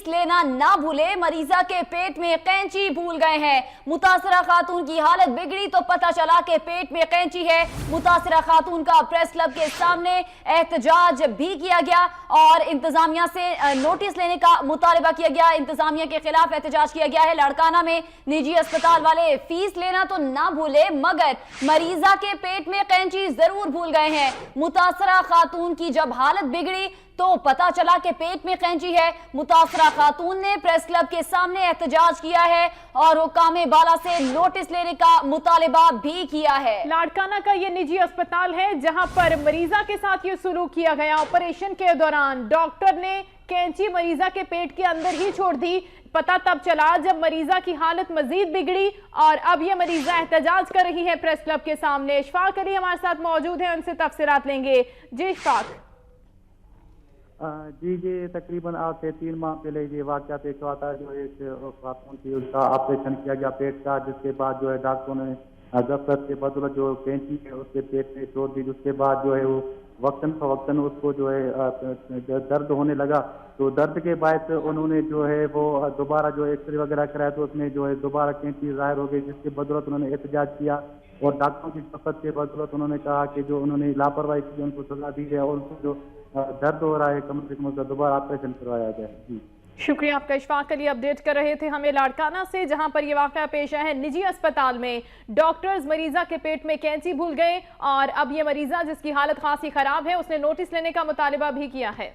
Fees लेना ना भूले, मरीजा के पेट में कैंची भूल गए हैं। मुतासरा खातून की हालत बिगड़ी तो पता चला कि पेट में कैंची है। मुतासरा खातून का प्रेस क्लब के सामने एहतजाज भी किया गया और इंतजामिया से नोटिस लेने का मुतालबा किया गया। इंतजामिया के खिलाफ एहतजाज किया गया है। लाड़काना में निजी अस्पताल वाले फीस लेना तो ना भूले मगर मरीजा के पेट में कैंची जरूर भूल गए हैं। मुतासरा खातून की जब हालत बिगड़ी तो पता चला कि पेट में कैंची है। मुतासरा खातून ने प्रेस क्लब के सामने एहतजाज किया है और हुक्कामे बाला से नोटिस लेने का मुतालिबा भी किया है। लाड़काना का ये निजी अस्पताल है जहां पर मरीजा के साथ ये सुलूक किया गया। ऑपरेशन के दौरान डॉक्टर ने कैंची मरीजा के पेट के अंदर ही छोड़ दी। पता तब चला जब मरीजा की हालत मजीद बिगड़ी और अब ये मरीजा एहतजाज कर रही है प्रेस क्लब के सामने। इशफाक अली हमारे साथ मौजूद है, उनसे तफसीरात लेंगे। जी इशफाक। जी तकरीबन आज से 3 माह पहले ये वाक़या पेश हुआ था। जो एक खातून थी उसका ऑपरेशन किया गया पेट का, जिसके बाद जो है डॉक्टरों ने गफलत के बदौलत जो कैंची है उसके पेट में छोड़ दी। उसके बाद जो है वो वक्तन फवक्तन उसको जो है दर्द होने लगा, तो दर्द के बाद उन्होंने जो है वो दोबारा जो एक्सरे वगैरह कराया तो उसमें जो है दोबारा कैंची ज़ाहिर हो गई, जिसके बदौलत उन्होंने एहतजाज किया और डॉक्टरों की शफकत के बदौलत उन्होंने कहा कि जो उन्होंने लापरवाही की उनको सजा दी है और उनको जो दर्द हो रहा है कम से कम दोबारा ऑपरेशन करवाया जाए। जी शुक्रिया आपका इशफाक अली, अपडेट कर रहे थे हमें लाड़काना से जहां पर यह वाकया पेश आया है। निजी अस्पताल में डॉक्टर्स मरीजा के पेट में कैंची भूल गए और अब ये मरीजा जिसकी हालत खासी खराब है उसने नोटिस लेने का मुतालिबा भी किया है।